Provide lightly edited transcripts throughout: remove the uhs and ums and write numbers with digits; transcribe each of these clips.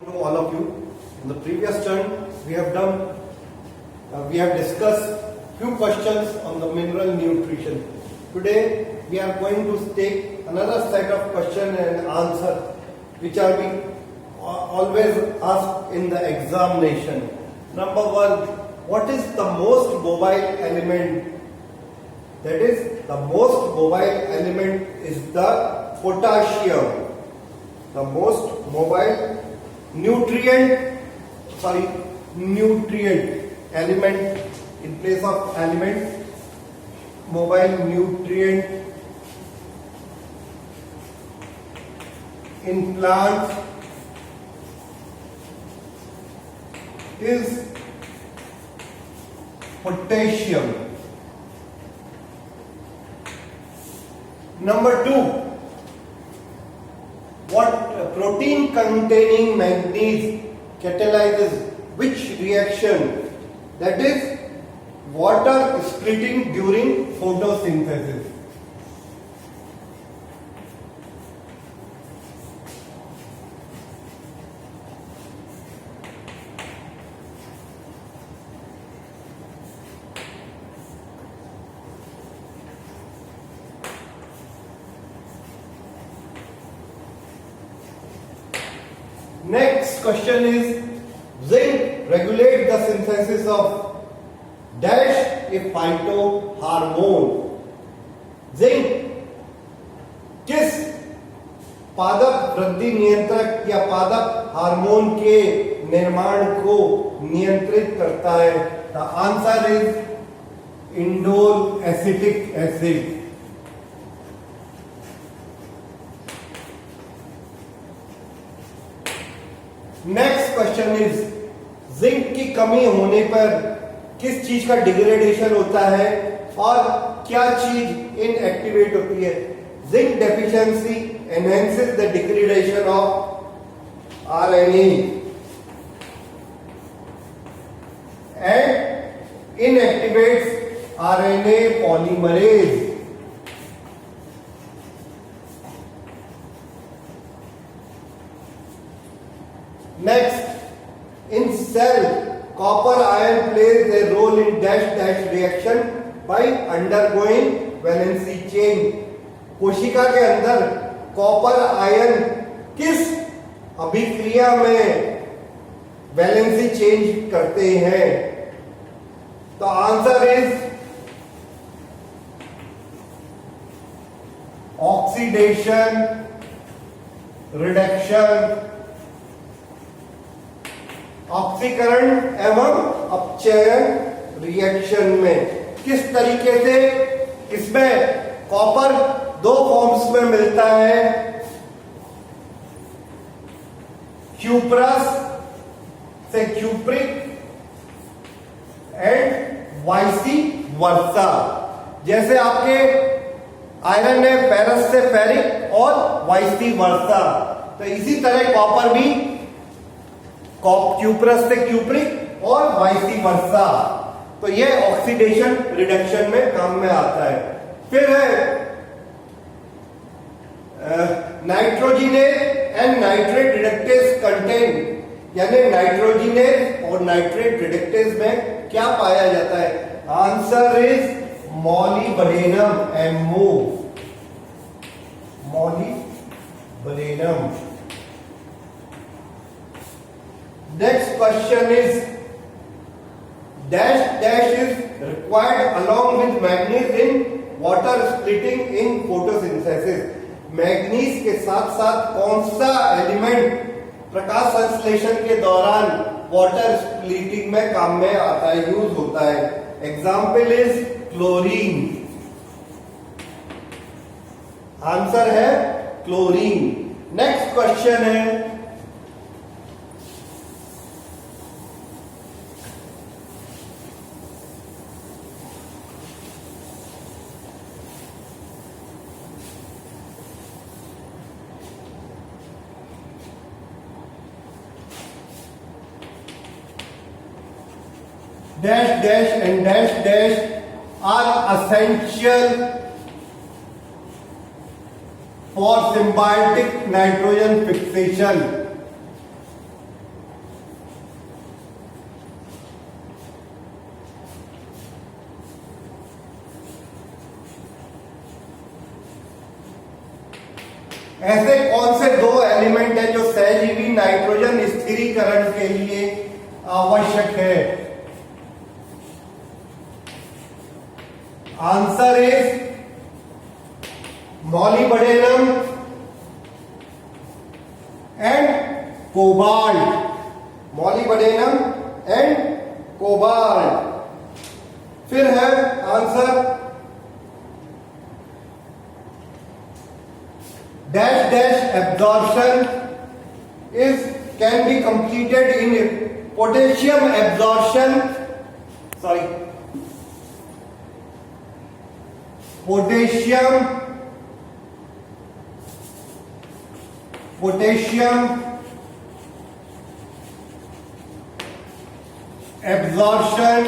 To all of you. In the previous turn, we have discussed few questions on the mineral nutrition. Today, we are going to take another set of question and answer, which are being always asked in the examination. Number one, what is the most mobile element? That is, the most mobile element is the potassium. The most mobile nutrient element, in place of element, mobile nutrient in plants is potassium. Number two, what protein containing manganese catalyzes which reaction? That is, water splitting during photosynthesis. Next question is, zinc regulates the synthesis of dash a phytohormone. Zinc किस पादप वृद्धि नियंत्रक या पादप hormone के निर्माण को नियंत्रित करता है? The answer is indole acetic acid. Next question is, zinc की कमी होने पर किस चीज का डिग्रेडेशन होता है और क्या चीज इनएक्टिवेट होती है? Zinc deficiency enhances the degradation of RNA and inactivates RNA polymerase. Next, in cell, copper ion plays a role in dash reaction by undergoing valency change. कोशिका के अंदर कॉपर आयन किस अभिक्रिया में वैलेंसी चेंज करते हैं? तो आंसर इज ऑक्सीडेशन रिडक्शन, ऑक्सीकरण एवं अपचयन रिएक्शन में. किस तरीके से इसमें कॉपर दो फॉर्म्स में मिलता है, क्यूप्रस से क्यूप्रिक एंड वाइसी वर्सा. जैसे आपके आयरन है फेरस से फेरिक और वाइसी वर्सा, तो इसी तरह कॉपर भी क्यूप्रस से क्यूप्रिक और वाइसी वर्सा. तो यह ऑक्सीडेशन रिडक्शन में काम में आता है. फिर है nitrogenase and nitrate reductase contain, यानी नाइट्रोजिनेज और नाइट्रेट रिडक्टेज में क्या पाया जाता है? Answer is molybdenum, MO, molybdenum. Next question is, dash is required along with manganese in water splitting in photosynthesis. Manganese के साथ साथ कौन सा एलिमेंट प्रकाश संश्लेषण के दौरान वाटर स्प्लिटिंग में काम में आता है, यूज होता है? Example is chlorine. आंसर है क्लोरीन. नेक्स्ट क्वेश्चन है, dash and dash are essential for symbiotic nitrogen fixation. ऐसे कौन से दो एलिमेंट हैं जो सहजीवी नाइट्रोजन स्थिरीकरण के लिए आवश्यक है? Answer is molybdenum and cobalt. Molybdenum and cobalt. फिर है answer dash dash absorption is can be completed in potassium absorption, sorry, potassium absorption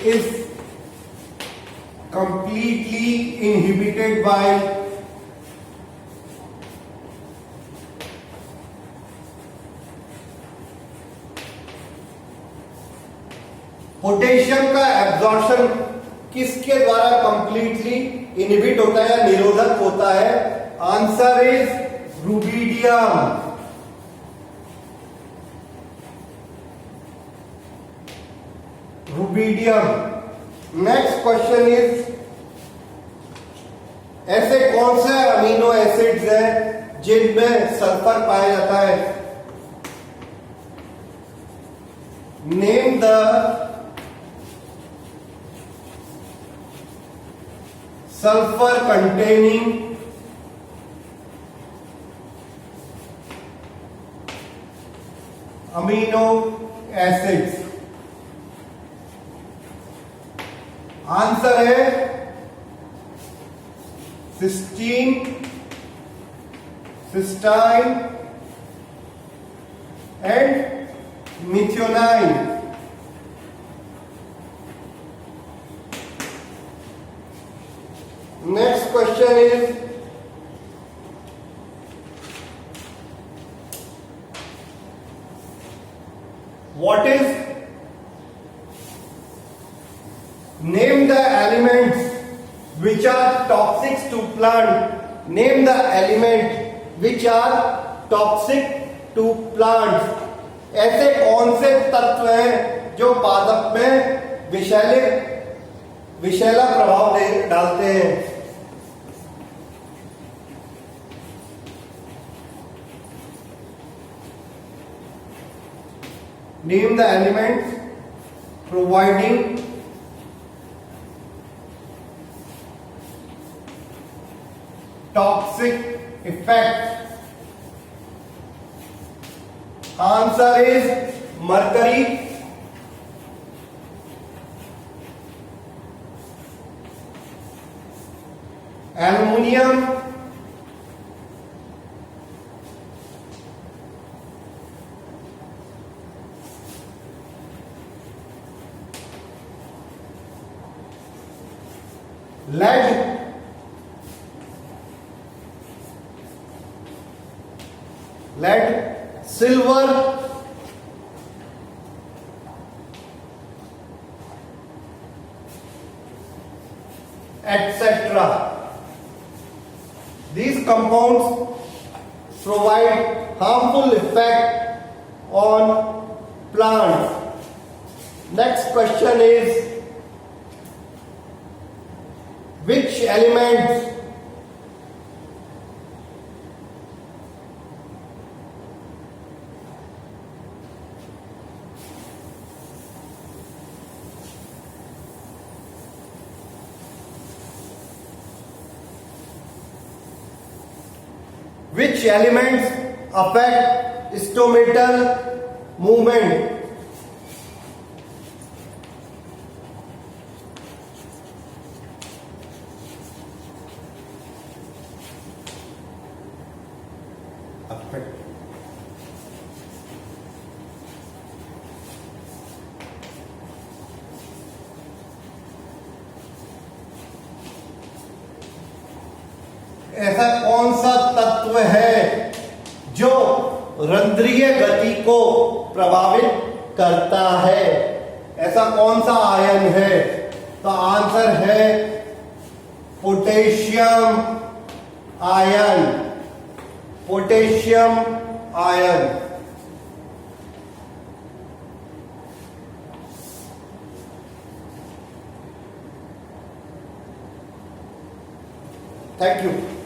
is completely inhibited by potassium का एब्जॉर्प्शन किसके द्वारा कंप्लीटली इनहिबिट होता है या निरोधक होता है? Answer is rubidium. Next question is ऐसे कौन से अमीनो एसिड्स हैं जिनमें सल्फर पाया जाता है? Name the sulfur containing amino acids। Answer है cysteine, cystine and methionine. Next question is what is name the elements which are toxic to plant? Name the element which are toxic to plants। ऐसे कौन से तत्व हैं जो पादप में विषैला प्रभाव डालते हैं? Name the elements providing toxic effect। Answer is mercury, aluminium, lead, silver, etc. These compounds provide harmful effect on plants। Next question is which elements affect stomatal movement? ऐसा कौन सा तत्व है जो रंध्रीय गति को प्रभावित करता है? ऐसा कौन सा आयन है? तो आंसर है potassium. potassium ion. Potassium ion. Thank you.